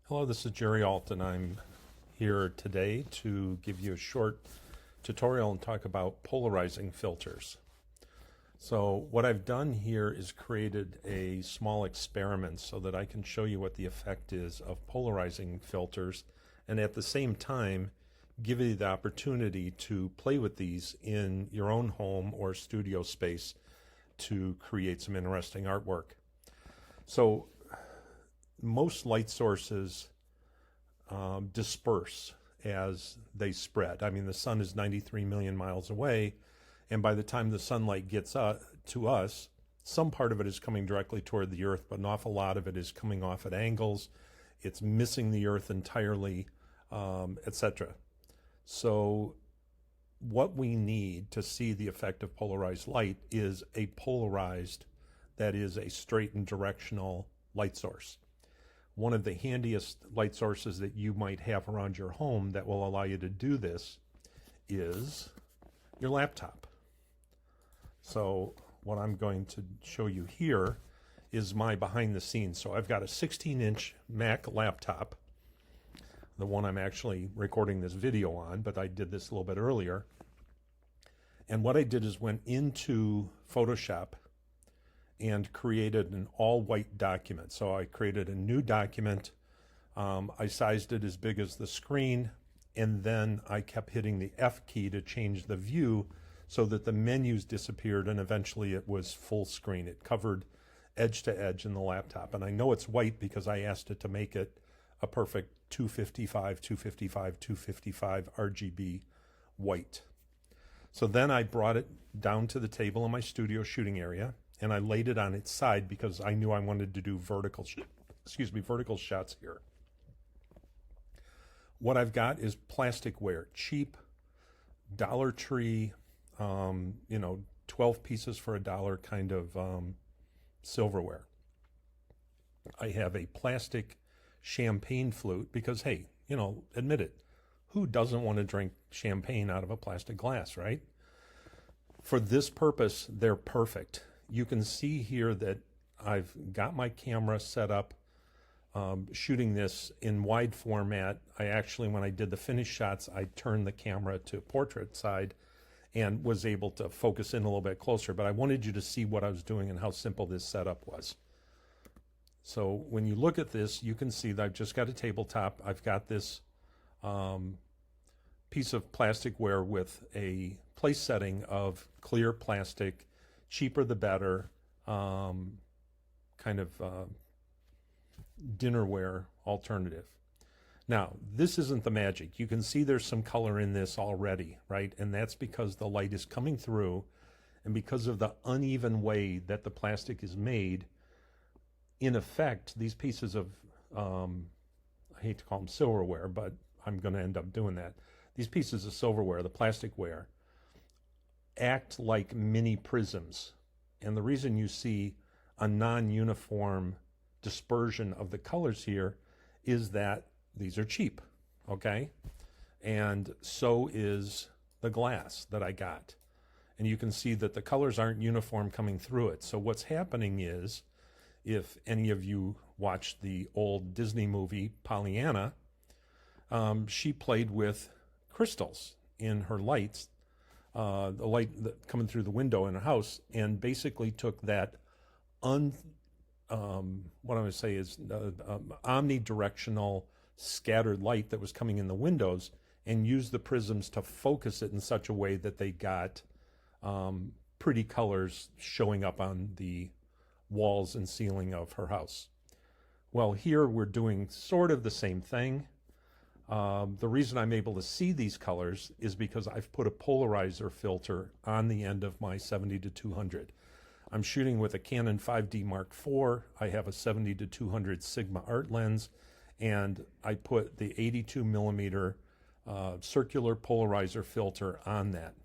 Hello, this is Jerry Alt, and I'm here today to give you a short tutorial and talk about polarizing filters. So what I've done here is created a small experiment so that I can show you what the effect is of polarizing filters, and at the same time give you the opportunity to play with these in your own home or studio space to create some interesting artwork. So most light sources disperse as they spread. I mean, the sun is 93 million miles away, and by the time the sunlight gets to us, some part of it is coming directly toward the earth, but an awful lot of it is coming off at angles. It's missing the earth entirely, etc. So what we need to see the effect of polarized light is a polarized, that is a straight and directional light source. One of the handiest light sources that you might have around your home that will allow you to do this is your laptop. So what I'm going to show you here is my behind the scenes. So I've got a 16-inch Mac laptop, the one I'm actually recording this video on, but I did this a little bit earlier. And what I did is went into Photoshop and created an all-white document. So I created a new document. I sized it as big as the screen, and then I kept hitting the F key to change the view so that the menus disappeared, and eventually it was full screen. It covered edge to edge in the laptop. And I know it's white because I asked it to make it a perfect 255, 255, 255 RGB white. So then I brought it down to the table in my studio shooting area, and I laid it on its side because I knew I wanted to do vertical shots here. What I've got is plasticware, cheap Dollar Tree, 12 pieces for $1 kind of silverware. I have a plastic champagne flute because, hey, admit it, who doesn't want to drink champagne out of a plastic glass, right? For this purpose, they're perfect. You can see here that I've got my camera set up, shooting this in wide format. I actually, when I did the finished shots, I turned the camera to portrait side and was able to focus in a little bit closer. But I wanted you to see what I was doing and how simple this setup was. So when you look at this, you can see that I've just got a tabletop. I've got this piece of plasticware with a place setting of clear plastic, cheaper the better, kind of dinnerware alternative. Now, this isn't the magic. You can see there's some color in this already, right? And that's because the light is coming through, and because of the uneven way that the plastic is made, in effect, these pieces of, I hate to call them silverware, but I'm going to end up doing that. These pieces of silverware, the plasticware, act like mini prisms. And the reason you see a non-uniform dispersion of the colors here is that these are cheap, okay? And so is the glass that I got. And you can see that the colors aren't uniform coming through it. So what's happening is, if any of you watched the old Disney movie Pollyanna, she played with crystals in her lights, the light coming through the window in a house, and basically took that what I'm going to say is omnidirectional scattered light that was coming in the windows and used the prisms to focus it in such a way that they got pretty colors showing up on the walls and ceiling of her house. Well, here we're doing sort of the same thing. The reason I'm able to see these colors is because I've put a polarizer filter on the end of my 70-200. I'm shooting with a Canon 5D Mark IV. I have a 70-200 Sigma art lens, and I put the 82 millimeter circular polarizer filter on that.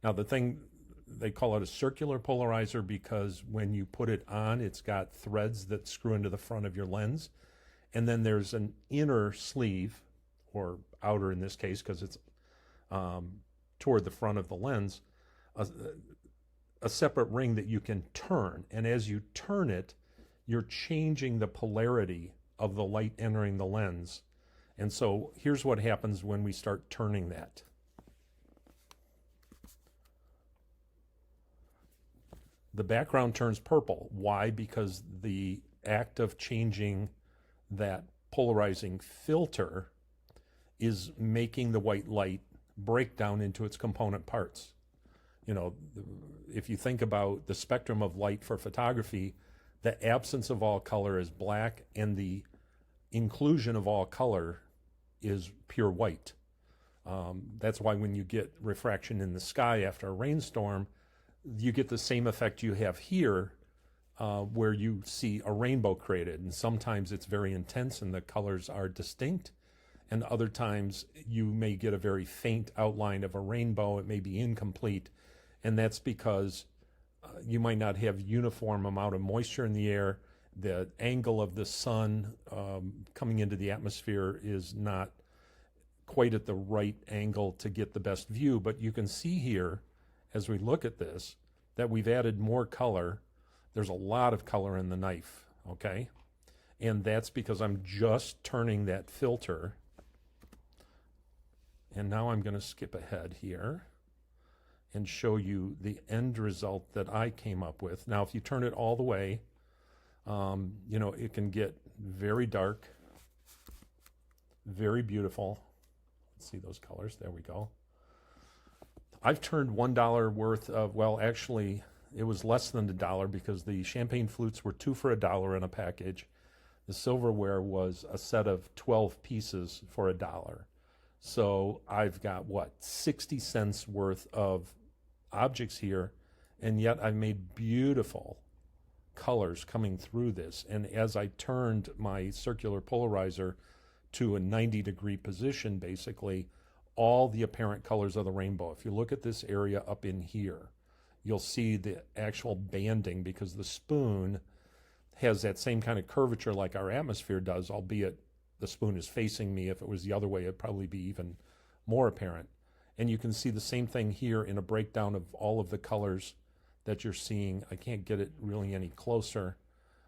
Now the thing, they call it a circular polarizer because when you put it on, it's got threads that screw into the front of your lens, and then there's an inner sleeve, or outer in this case because it's toward the front of the lens, a separate ring that you can turn. And as you turn it, you're changing the polarity of the light entering the lens. And so here's what happens when we start turning that. The background turns purple. Why? Because the act of changing that polarizing filter is making the white light break down into its component parts. You know, if you think about the spectrum of light for photography, the absence of all color is black and the inclusion of all color is pure white. That's why when you get refraction in the sky after a rainstorm, you get the same effect you have here, where you see a rainbow created. And sometimes it's very intense and the colors are distinct. And other times you may get a very faint outline of a rainbow. It may be incomplete. And that's because you might not have uniform amount of moisture in the air. The angle of the sun coming into the atmosphere is not quite at the right angle to get the best view. But you can see here, as we look at this, that we've added more color. There's a lot of color in the knife, okay? And that's because I'm just turning that filter. And now I'm going to skip ahead here and show you the end result that I came up with. Now, if you turn it all the way, you know, it can get very dark, very beautiful. Let's see those colors. There we go. I've turned $1 worth of, well, actually, it was less than $1 because the champagne flutes were 2 for $1 in a package. The silverware was a set of 12 pieces for $1. So I've got, what, 60 cents worth of objects here, and yet I've made beautiful colors coming through this. And as I turned my circular polarizer to a 90-degree position, basically, all the apparent colors of the rainbow. If you look at this area up in here, you'll see the actual banding because the spoon has that same kind of curvature like our atmosphere does, albeit the spoon is facing me. If it was the other way, it'd probably be even more apparent. And you can see the same thing here in a breakdown of all of the colors that you're seeing. I can't get it really any closer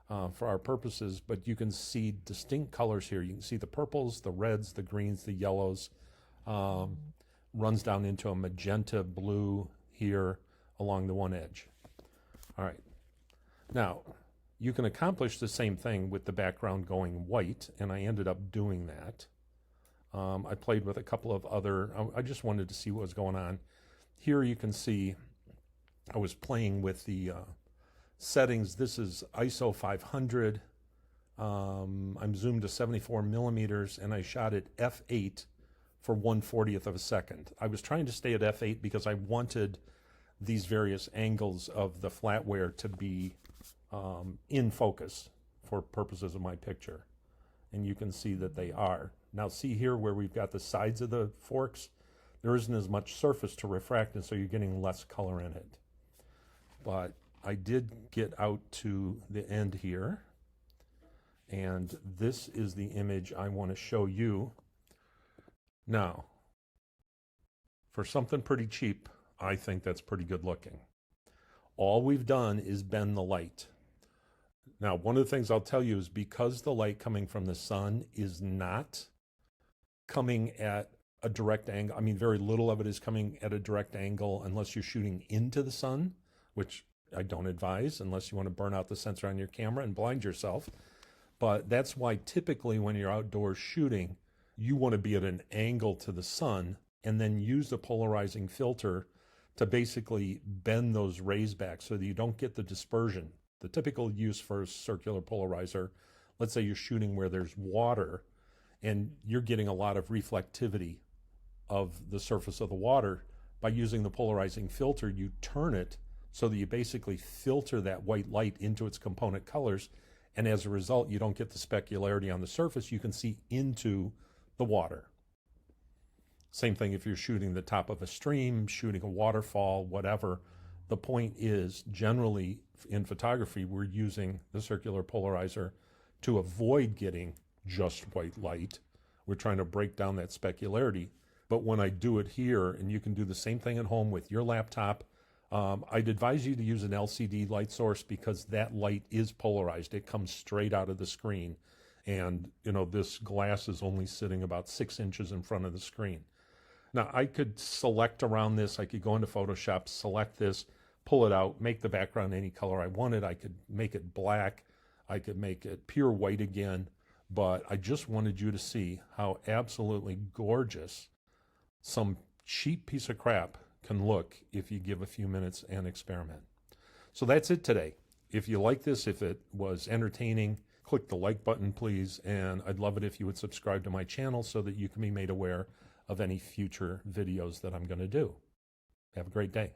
for our purposes, but you can see distinct colors here. You can see the purples, the reds, the greens, the yellows, runs down into a magenta blue here along the one edge. All right. Now, you can accomplish the same thing with the background going white, and I ended up doing that. I played with a couple of other, I just wanted to see what was going on. Here you can see I was playing with the settings. This is ISO 500. I'm zoomed to 74 millimeters, and I shot at f8 for 1/40th of a second. I was trying to stay at f8 because I wanted these various angles of the flatware to be in focus for purposes of my picture. And you can see that they are. Now see here where we've got the sides of the forks, there isn't as much surface to refract, and so you're getting less color in it. But I did get out to the end here, and this is the image I want to show you. Now, for something pretty cheap, I think that's pretty good looking. All we've done is bend the light. Now, one of the things I'll tell you is because the light coming from the sun is not coming at a direct angle, I mean, very little of it is coming at a direct angle unless you're shooting into the sun, which I don't advise unless you want to burn out the sensor on your camera and blind yourself. But that's why typically when you're outdoors shooting, you want to be at an angle to the sun and then use the polarizing filter to basically bend those rays back so that you don't get the dispersion. The typical use for a circular polarizer, let's say you're shooting where there's water and you're getting a lot of reflectivity of the surface of the water. By using the polarizing filter, you turn it so that you basically filter that white light into its component colors, and as a result, you don't get the specularity on the surface. You can see into the water. Same thing if you're shooting the top of a stream, shooting a waterfall, whatever. The point is, generally in photography, we're using the circular polarizer to avoid getting just white light. We're trying to break down that specularity. But when I do it here, and you can do the same thing at home with your laptop, I'd advise you to use an LCD light source because that light is polarized. It comes straight out of the screen. and this glass is only sitting about 6 inches in front of the screen. Now I could select around this. I could go into Photoshop, select this, pull it out, make the background any color I wanted. I could make it black. I could make it pure white again. But I just wanted you to see how absolutely gorgeous some cheap piece of crap can look if you give a few minutes and experiment. So that's it today. If you like this, if it was entertaining, click the like button, please. And I'd love it if you would subscribe to my channel so that you can be made aware of any future videos that I'm going to do. Have a great day.